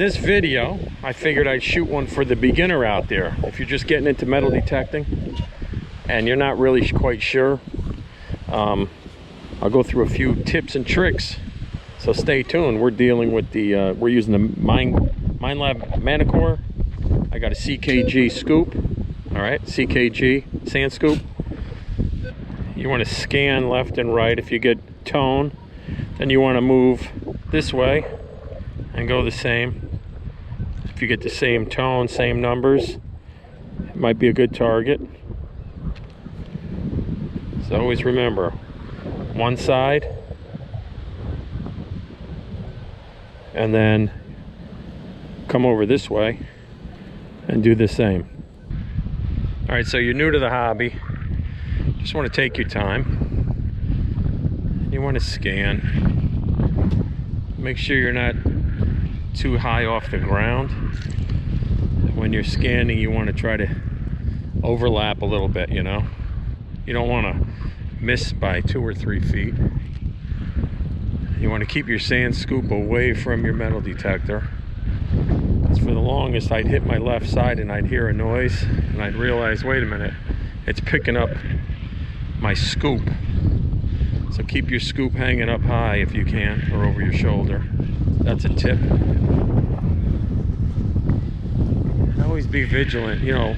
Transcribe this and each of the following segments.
This video, I figured I'd shoot one for the beginner out there. If you're just getting into metal detecting and you're not really quite sure, I'll go through a few tips and tricks. So stay tuned. We're dealing with the, we're using the Minelab Manicore. I got a CKG scoop, all right, CKG sand scoop. You want to scan left and right. If you get tone, then you want to move this way and go the same. If you get the same tone, same numbers, it might be a good target. So always remember, one side, and then come over this way and do the same. All right, so you're new to the hobby. Just want to take your time. You want to scan. Make sure you're not too high off the ground. When you're scanning, you want to try to overlap a little bit, you know. You don't want to miss by 2 or 3 feet. You want to keep your sand scoop away from your metal detector. Because for the longest, I'd hit my left side and I'd hear a noise and I'd realize, wait a minute, it's picking up my scoop. So keep your scoop hanging up high if you can, or over your shoulder. That's a tip. And always be vigilant, you know,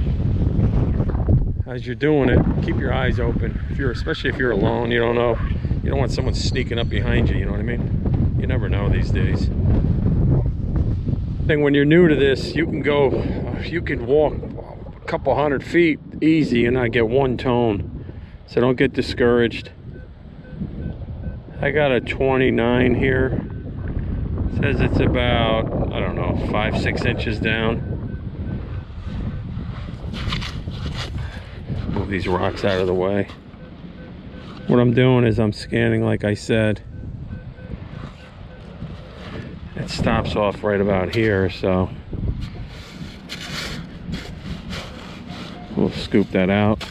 as you're doing it. Keep your eyes open. Especially if you're alone, you don't know. You don't want someone sneaking up behind you, you know what I mean? You never know these days. And when you're new to this, you can walk a couple 100 feet easy and not get one tone. So don't get discouraged. I got a 29 here. Says it's about, I don't know, 5-6 inches down. Move these rocks out of the way. What I'm doing is I'm scanning, like I said. It stops off right about here, so we'll scoop that out.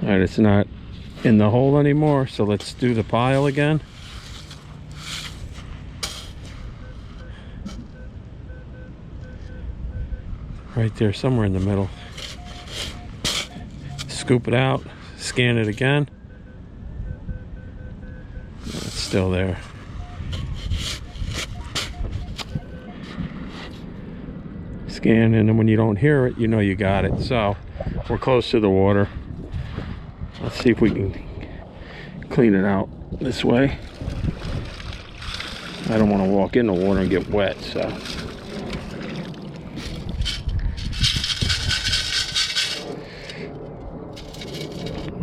All right, it's not in the hole anymore, so let's do the pile again. Right there, somewhere in the middle. Scoop it out, scan it again. It's still there. Scan, and then when you don't hear it, you know you got it. So we're close to the water. Let's see if we can clean it out this way. I don't want to walk in the water and get wet, so.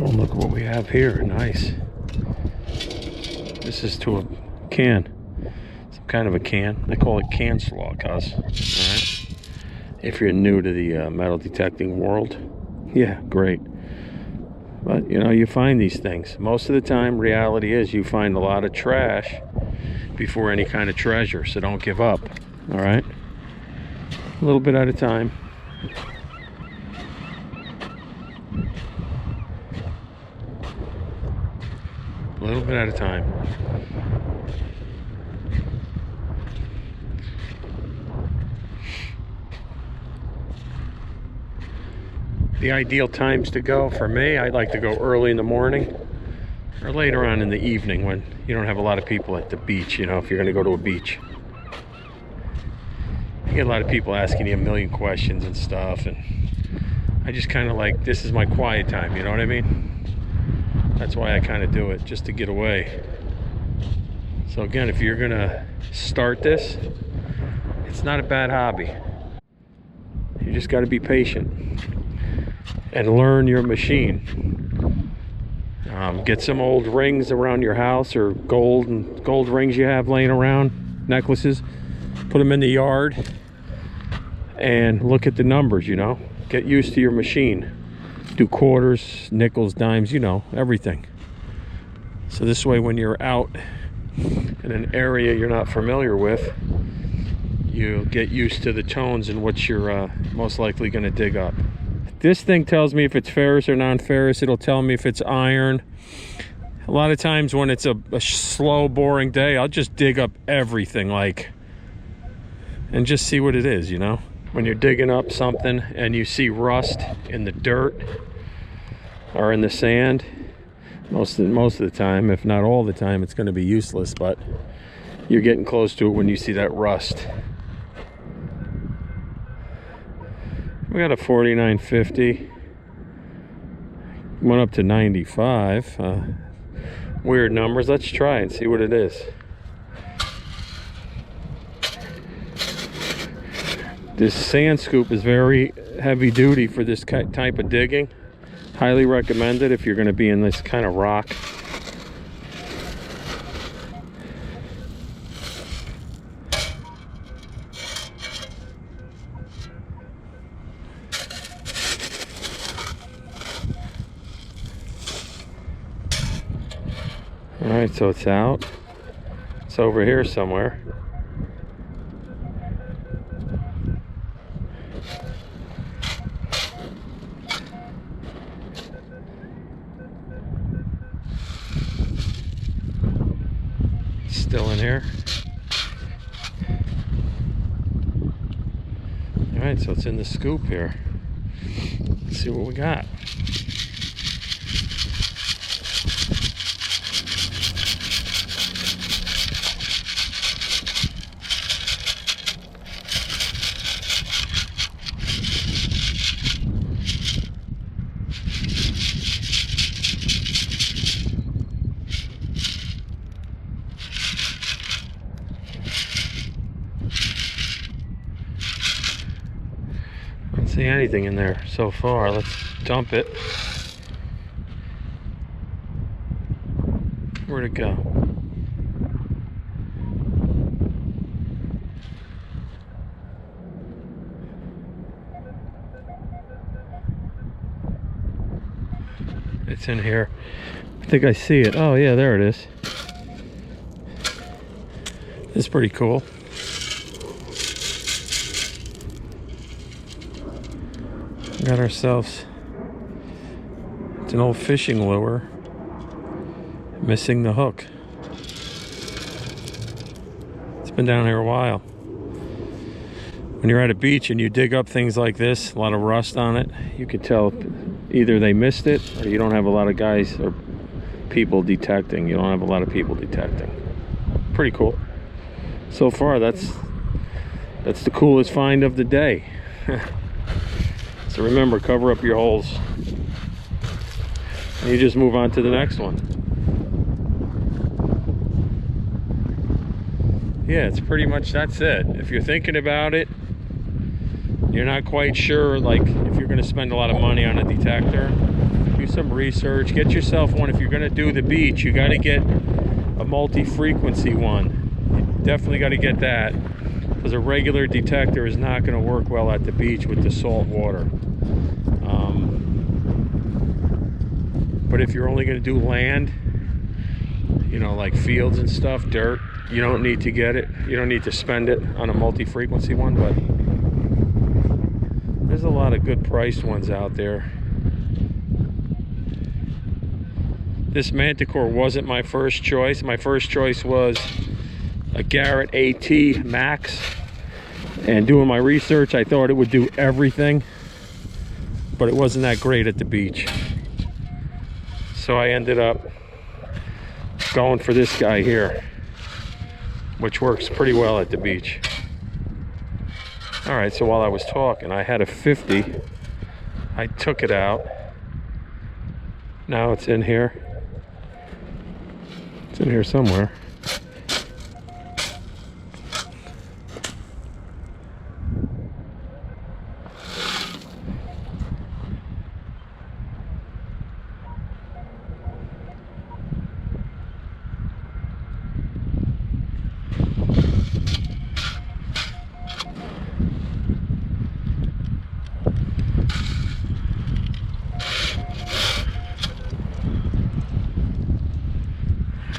Oh, look at what we have here. Nice. This is to a can. Some kind of a can. They call it can slaw, cuz. Alright. If you're new to the metal detecting world, yeah, great. But, you know, you find these things. Most of the time, reality is you find a lot of trash before any kind of treasure. So don't give up, all right? A little bit at a time. A little bit at a time. The ideal times to go for me, I'd like to go early in the morning or later on in the evening when you don't have a lot of people at the beach, you know, if you're going to go to a beach. You get a lot of people asking you a million questions and stuff, and I just kind of like, this is my quiet time, you know what I mean? That's why I kind of do it, just to get away. So again, if you're going to start this, it's not a bad hobby. You just got to be patient and learn your machine. Get some old rings around your house, or gold rings you have laying around, necklaces. Put them in the yard and look at the numbers, you know. Get used to your machine. Do quarters, nickels, dimes, you know, everything. So this way, when you're out in an area you're not familiar with, you get used to the tones and what you're most likely going to dig up. This thing tells me if it's ferrous or non-ferrous. It'll tell me if it's iron. A lot of times when it's a slow, boring day, I'll just dig up everything, like, and just see what it is, you know? When you're digging up something and you see rust in the dirt or in the sand, most of the time, if not all the time, it's going to be useless, but you're getting close to it when you see that rust. We got a 49.50. Went up to 95. Weird numbers. Let's try and see what it is. This sand scoop is very heavy duty for this type of digging. Highly recommended if you're going to be in this kind of rock. Alright, so it's out. It's over here somewhere. Still in here. Alright, so it's in the scoop here. Let's see what we got. See anything in there so far. Let's dump it. Where'd it go? It's in here. I think I see it. Oh yeah, there it is. It's pretty cool. Got ourselves, it's an old fishing lure, missing the hook. It's been down here a while. When you're at a beach and you dig up things like this, a lot of rust on it, you could tell either they missed it or you don't have a lot of guys or people detecting. You don't have a lot of people detecting. Pretty cool. So far, that's the coolest find of the day. So remember, cover up your holes. And you just move on to the next one. Yeah, it's pretty much, that's it. If you're thinking about it, you're not quite sure, like, if you're gonna spend a lot of money on a detector, do some research, get yourself one. If you're gonna do the beach, you gotta get a multi-frequency one. You definitely gotta get that, because a regular detector is not gonna work well at the beach with the salt water. But if you're only going to do land, you know, like fields and stuff, dirt, you don't need to get it. You don't need to spend it on a multi-frequency one, but there's a lot of good priced ones out there. This Manticore wasn't my first choice. My first choice was a Garrett AT Max. And doing my research, I thought it would do everything, but it wasn't that great at the beach. So I ended up going for this guy here, which works pretty well at the beach. All right, so while I was talking, I had a 50. I took it out. Now it's in here. It's in here somewhere.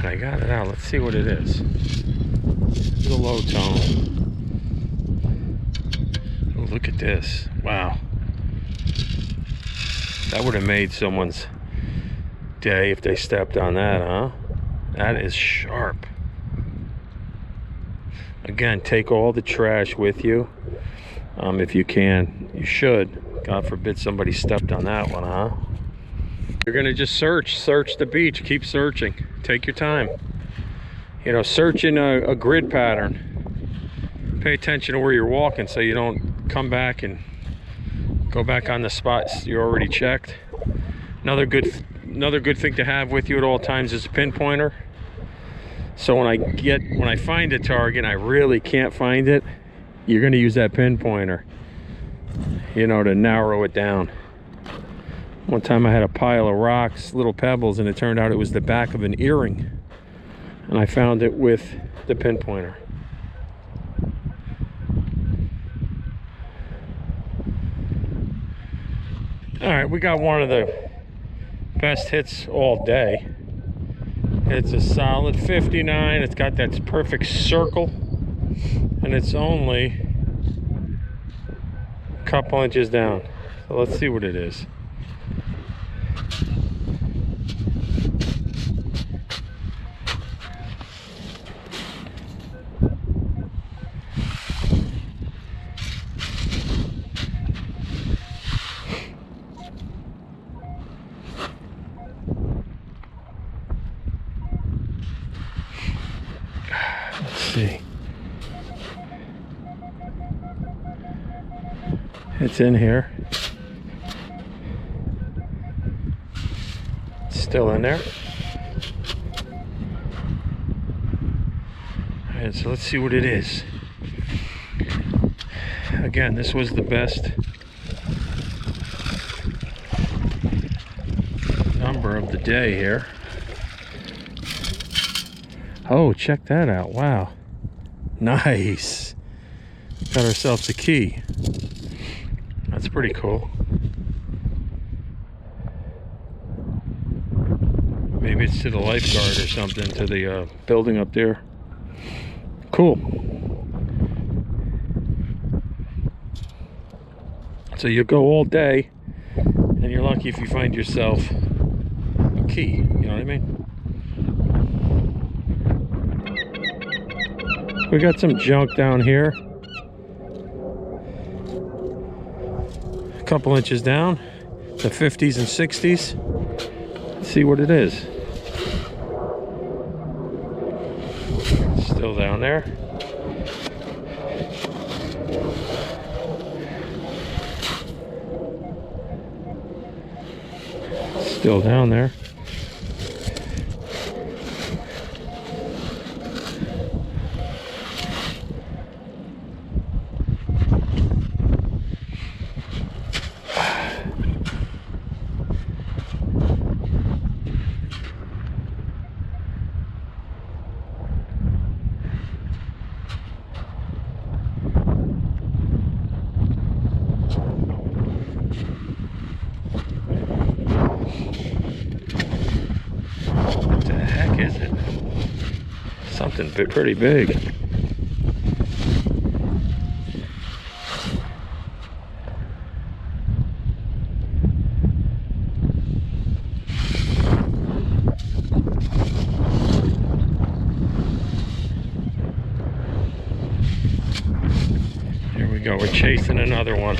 I got it out. Let's see what it is. It's a low tone. Oh, look at this. Wow. That would have made someone's day if they stepped on that, huh? That is sharp. Again, take all the trash with you. If you can. You should. God forbid somebody stepped on that one, huh? You're gonna just search the beach. Keep searching. Take your time. You know, search in a grid pattern. Pay attention to where you're walking so you don't come back and go back on the spots you already checked. Another good thing to have with you at all times is a pinpointer. So when I find a target and I really can't find it, you're going to use that pinpointer, you know, to narrow it down. One time I had a pile of rocks, little pebbles, and it turned out it was the back of an earring, and I found it with the pinpointer. All right, we got one of the best hits all day. It's a solid 59. It's got that perfect circle, and it's only a couple inches down. So let's see what it is. See, it's in here. It's still in there. All right, so let's see what it is. Again, this was the best number of the day here. Oh, check that out. Wow. Nice. Got ourselves a key. That's pretty cool. Maybe it's to the lifeguard or something, to the building up there. Cool. So you'll go all day, and you're lucky if you find yourself a key. You know what I mean? We got some junk down here. A couple inches down. The 50s and 60s. Let's see what it is. Still down there. Still down there. Is it? Something pretty big. Here we go, we're chasing another one.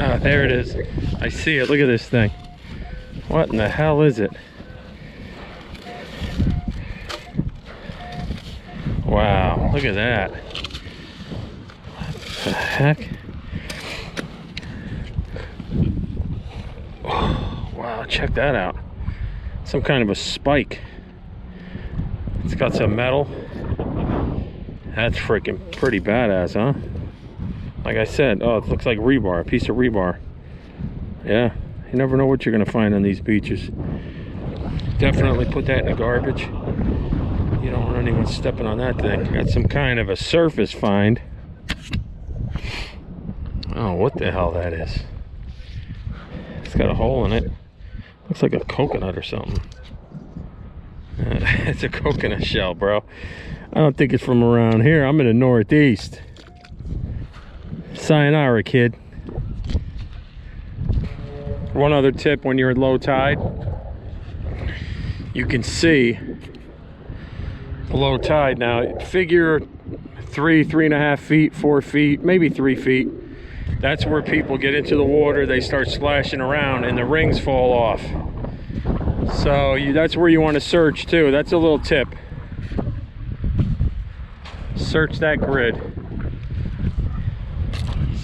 Ah, there it is. I see it. Look at this thing. What in the hell is it? Wow, look at that. What the heck? Oh, wow, check that out. Some kind of a spike. It's got some metal. That's freaking pretty badass, huh? Like I said, oh, it looks like rebar, a piece of rebar. Yeah, you never know what you're gonna find on these beaches. definitely put that in the garbage. You don't want anyone stepping on that thing. Got some kind of a surface find. Oh, what the hell that is. It's got a hole in it. Looks like a coconut or something. It's a coconut shell, bro. I don't think it's from around here. I'm in the Northeast. Sayonara, kid. One other tip: when you're at low tide, you can see the low tide. Now, figure 3.5 feet, 4 feet, maybe 3 feet. That's where people get into the water, they start splashing around, and the rings fall off. So that's where you want to search too. That's a little tip. Search that grid.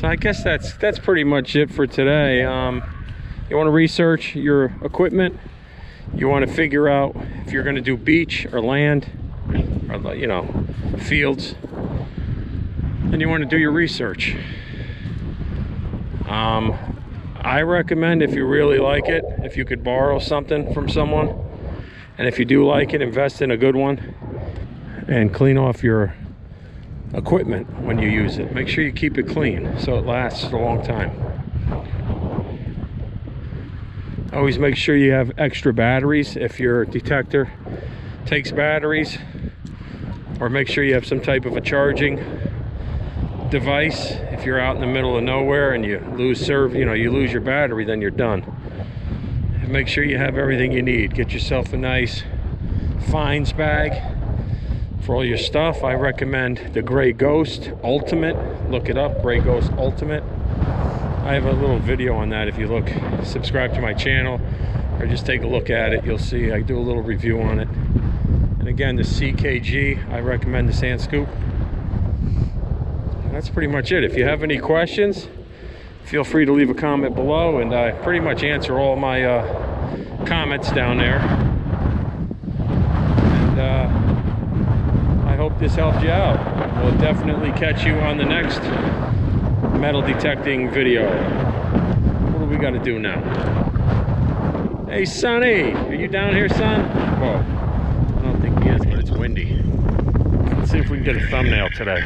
So I guess that's pretty much it for today. You want to research your equipment. You want to figure out if you're going to do beach or land, or, you know, fields. Then you want to do your research. I recommend, if you really like it, if you could borrow something from someone, and if you do like it, invest in a good one and clean off your equipment when you use it. Make sure you keep it clean so it lasts a long time. Always make sure you have extra batteries if your detector takes batteries, or make sure you have some type of a charging device. If you're out in the middle of nowhere and you lose you lose your battery, then you're done. And make sure you have everything you need. Get yourself a nice finds bag for all your stuff. I recommend the Gray Ghost Ultimate. Look it up, Gray Ghost Ultimate. I have a little video on that. If you look, subscribe to my channel, or just take a look at it, you'll see I do a little review on it. And again, the CKG, I recommend the Sand Scoop. That's pretty much it. If you have any questions, feel free to leave a comment below, and I pretty much answer all my comments down there. And I hope this helped you out. We'll definitely catch you on the next metal detecting video. What do we got to do now? Hey, Sonny, are you down here, son? Whoa, I don't think he is, but it's windy. Let's see if we can get a thumbnail today.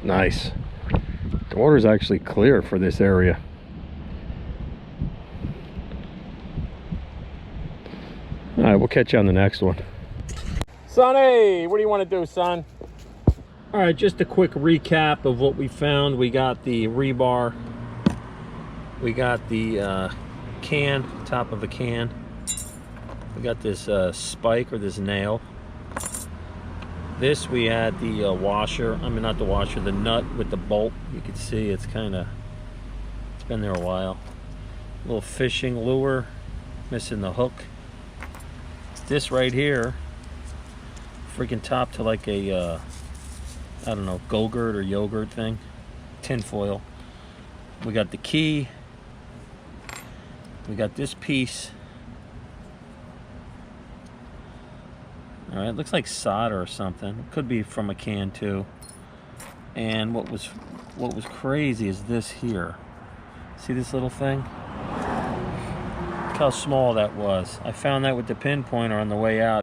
Nice. The water's actually clear for this area. All right, we'll catch you on the next one. Sonny, what do you want to do, son? All right, just a quick recap of what we found. We got the rebar. We got the can, top of a can. We got this spike, or this nail. This, we had the washer, I mean not the washer, the nut with the bolt. You can see it's been there a while. Little fishing lure, missing the hook. This right here, freaking top to like a, I don't know, Go-Gurt or yogurt thing. Tin foil. We got the key. We got this piece. All right, it looks like solder or something. It could be from a can too. And what was crazy is this here. See this little thing? Look how small that was. I found that with the pinpointer on the way out.